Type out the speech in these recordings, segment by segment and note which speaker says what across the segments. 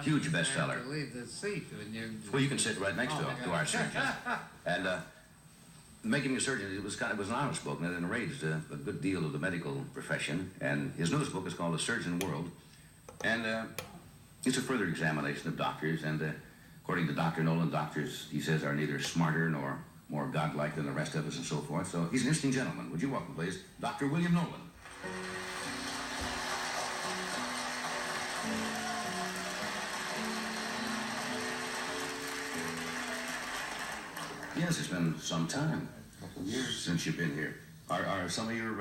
Speaker 1: Huge bestseller.
Speaker 2: To leave the seat when you're...
Speaker 1: Well, you can sit right next to our surgeon. And Making Me a Surgeon, it was an honest book, and it enraged a good deal of the medical profession. And his newest book is called A Surgeon World. And it's a further examination of doctors. And according to Dr. Nolen, doctors, he says, are neither smarter nor more godlike than the rest of us and so forth. So he's an interesting gentleman. Would you welcome, please, Dr. William Nolen. Yes, it's been some time.
Speaker 3: A couple of years
Speaker 1: since you've been here. Are some of your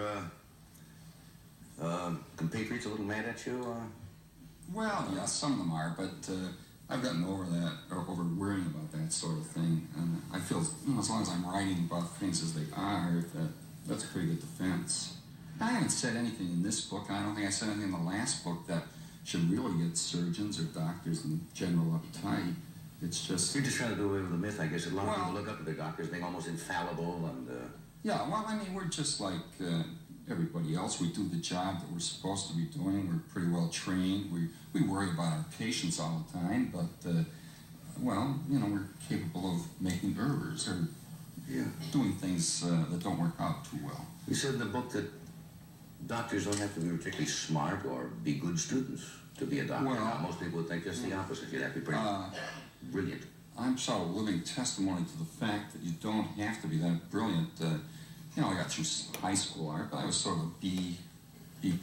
Speaker 1: compatriots a little mad at you?
Speaker 3: Well, yeah, some of them are, but I've gotten over that, or over worrying about that sort of thing. And I feel, as long as I'm writing about things as they are, that's a pretty good defense. I haven't said anything in this book, and I don't think I said anything in the last book that should really get surgeons or doctors in general uptight. It's just...
Speaker 1: You're just trying to do away with the myth, I guess. A lot of people look up to their doctors being almost infallible and...
Speaker 3: Yeah, well, I mean, we're just like everybody else. We do the job that we're supposed to be doing. We're pretty well trained. We worry about our patients all the time, but, well, you know, we're capable of making errors or doing things that don't work out too well.
Speaker 1: You said in the book that doctors don't have to be particularly smart or be good students to be a doctor.
Speaker 3: Well,
Speaker 1: now, most people would think just the opposite. You'd have to be pretty brilliant.
Speaker 3: I'm sort of living testimony to the fact that you don't have to be that brilliant. You know, I got through high school art, but I was sort of a B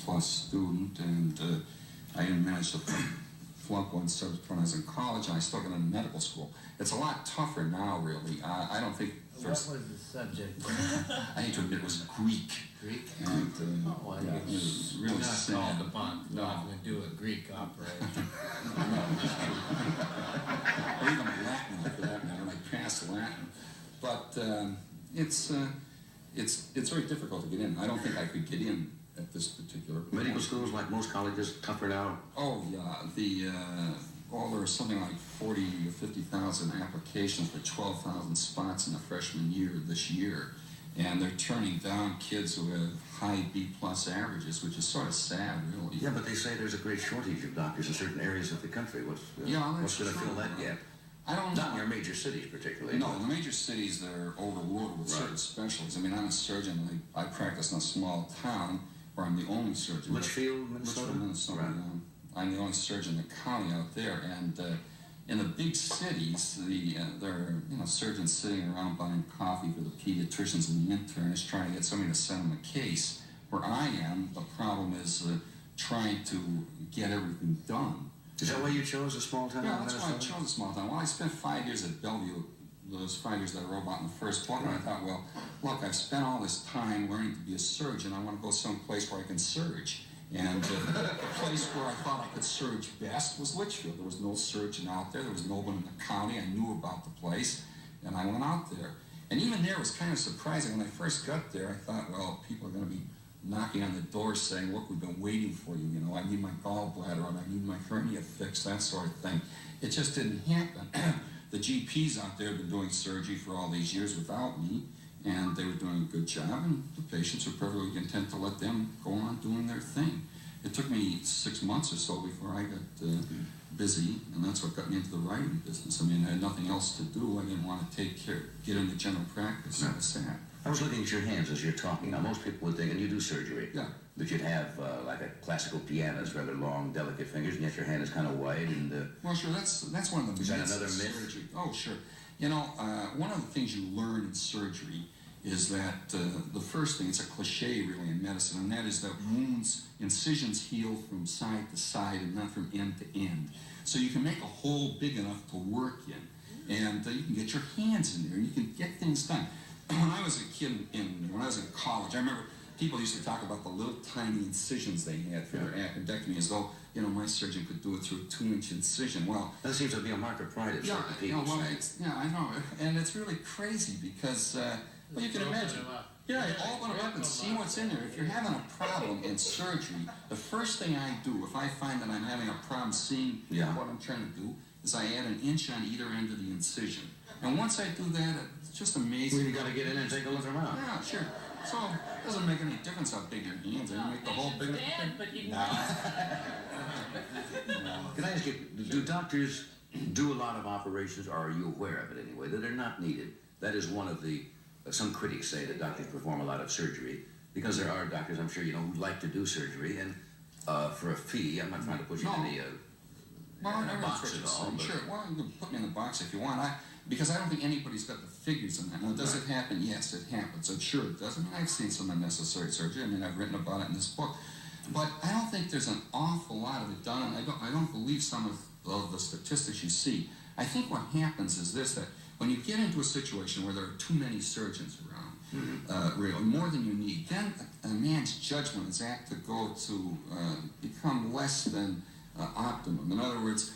Speaker 3: plus student, and I didn't manage to flunk one subject when I was in college, and I still got into medical school. It's a lot tougher now, really. I don't think...
Speaker 2: What was the subject?
Speaker 3: I hate to admit it was Greek.
Speaker 2: Greek?
Speaker 3: And,
Speaker 2: well,
Speaker 3: yeah, it was really sad.
Speaker 2: You're not called upon to often do a Greek operation.
Speaker 3: Or even Latin, for that matter. I passed Latin. But it's very difficult to get in. I don't think I could get in at this particular point.
Speaker 1: Medical schools, like most colleges, tougher now?
Speaker 3: Oh, yeah. There are something like 40 or 50,000 applications for 12,000 spots in the freshman year this year. And they're turning down kids who have high B plus averages, which is sort of sad, really.
Speaker 1: Yeah, but they say there's a great shortage of doctors in certain areas of the country. What's going to fill that gap?
Speaker 3: I don't know.
Speaker 1: Not in your major cities, particularly.
Speaker 3: No, the major cities, they're overloaded with certain specialties. I mean, I'm a surgeon. I practice in a small town where I'm the only surgeon.
Speaker 1: Litchfield, Minnesota?
Speaker 3: Litchfield, Minnesota.
Speaker 1: Right.
Speaker 3: I'm the only surgeon in the county out there. And in the big cities, there are surgeons sitting around buying coffee for the pediatricians and the internists, trying to get somebody to send them a case. Where I am, the problem is trying to get everything done.
Speaker 1: Is that why you chose a small town?
Speaker 3: Yeah, that's why I chose a small town. Well, I spent 5 years at Bellevue, those 5 years that I wrote about in the first book, and I thought, well, look, I've spent all this time learning to be a surgeon. I want to go someplace where I can surge. And the place where I thought I could surge best was Litchfield. There was no surgeon out there. There was no one in the county. I knew about the place, and I went out there. And even there, it was kind of surprising. When I first got there, I thought, well, people are going to be knocking on the door saying, look, we've been waiting for you. You know, I need my gallbladder and I need my hernia fixed, that sort of thing. It just didn't happen. The GPs out there have been doing surgery for all these years without me, and they were doing a good job, and the patients were perfectly content to let them go on doing their thing. It took me 6 months or so before I got busy, and that's what got me into the writing business. I mean, I had nothing else to do. I didn't want to get into general practice. That was sad.
Speaker 1: I was looking at your hands as you're talking. Now, most people would think, and you do surgery, that you'd have like a classical pianist, rather long, delicate fingers, and yet your hand is kind of wide. And
Speaker 3: well, sure, that's one of the myths.
Speaker 1: Is that another myth?
Speaker 3: Surgery. Oh, sure. You know, one of the things you learn in surgery is that the first thing, it's a cliche really in medicine, and that is that incisions heal from side to side and not from end to end. So you can make a hole big enough to work in, and you can get your hands in there, and you can get things done. When I was a kid, when I was in college, I remember people used to talk about the little tiny incisions they had for their appendectomy, as though, my surgeon could do it through a 2-inch incision. Well,
Speaker 1: that seems to be a mark of pride at certain people.
Speaker 3: I know, and it's really crazy because, well, you can imagine. You open them up and see what's in there. If you're having a problem in surgery, the first thing I do, if I find that I'm having a problem seeing what I'm trying to do, is I add an inch on either end of the incision. And once I do that, it's just amazing.
Speaker 1: Well, you got to get in and take a look around.
Speaker 3: Yeah, sure. So it doesn't make any difference how big your hands are. You make the whole big.
Speaker 4: But you
Speaker 3: No.
Speaker 1: Can I ask you, do doctors do a lot of operations, or are you aware of it anyway, that are not needed? That is one of the, some critics say that doctors perform a lot of surgery, because there are doctors, I'm sure you know, who like to do surgery, and for a fee, I'm not trying to put you in any box at all. But
Speaker 3: Sure, well, you can put me in the box if you want. Because I don't think anybody's got the figures on that. Now, does it happen? Yes, it happens. I'm sure it does. I mean, I've seen some unnecessary surgery. I mean, I've written about it in this book. But I don't think there's an awful lot of it done, and I don't believe some of the statistics you see. I think what happens is this, that when you get into a situation where there are too many surgeons around, really, more than you need, then a man's judgment is apt to go to become less than optimum. In other words,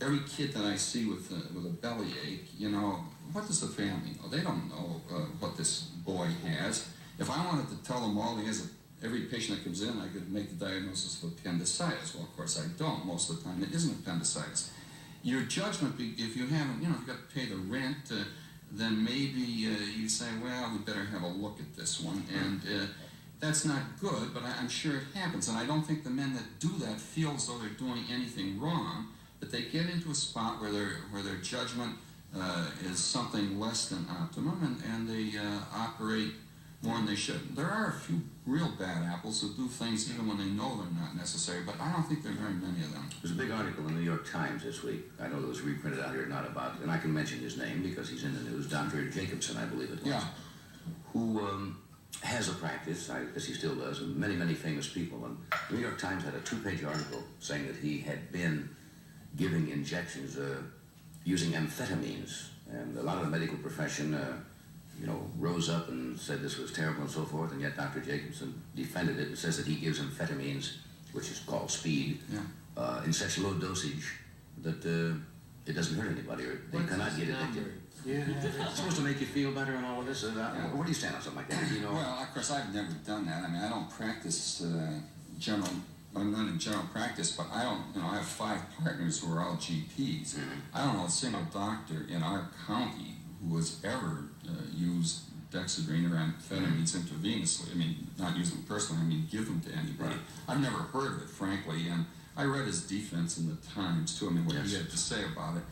Speaker 3: every kid that I see with a bellyache, you know, what does the family know? They don't know what this boy has. If I wanted to tell them all he has, every patient that comes in, I could make the diagnosis of appendicitis. Well, of course I don't. Most of the time it isn't appendicitis. Your judgment, if you haven't, you know, if you've got to pay the rent, then maybe you say, well, we better have a look at this one. And that's not good, but I'm sure it happens. And I don't think the men that do that feel as though they're doing anything wrong, but they get into a spot where their judgment is something less than optimum, and they operate more than they should. There are a few real bad apples who do things even when they know they're not necessary, but I don't think there are very many of them.
Speaker 1: there's a big article in the New York Times this week. I know it was reprinted out here, not about, and I can mention his name because he's in the news, Dr. Jacobson, I believe it was,
Speaker 3: Yeah.
Speaker 1: who has a practice, I guess he still does, and many, many famous people. And the New York Times had a 2-page article saying that he had been giving injections using amphetamines, and a lot of the medical profession you know, rose up and said this was terrible and so forth, and yet Dr. Jacobson defended it and says that he gives amphetamines, which is called speed, in such low dosage that it doesn't hurt anybody, or they cannot get addicted.
Speaker 2: Yeah.
Speaker 1: It's supposed to make you feel better and all of this. Where do you stand on something like that? You know?
Speaker 3: Well, of course, I've never done that. I mean, I don't practice I'm not in general practice, but I don't, you know, I have 5 partners who are all GPs. I don't know a single doctor in our county who has ever used dexedrine or amphetamines intravenously. I mean, not use them personally, I mean give them to anybody. I've never heard of it, frankly, and I read his defense in the Times, too. I mean, what he had to say about it.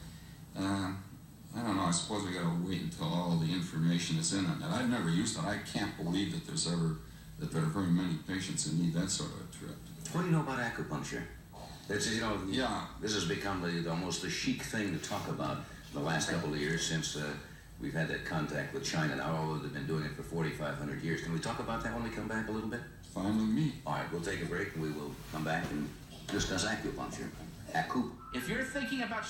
Speaker 3: I don't know, I suppose we gotta wait until all the information is in on that. I've never used it. I can't believe that there are very many patients who need that sort of a trip.
Speaker 1: What do you know about acupuncture? It's, you know, this has become almost the chic thing to talk about the last couple of years since we've had that contact with China now, although they've been doing it for 4,500 years. Can we talk about that when we come back a little bit?
Speaker 3: Fine with me.
Speaker 1: All right, we'll take a break and we will come back and discuss acupuncture.
Speaker 4: If you're thinking about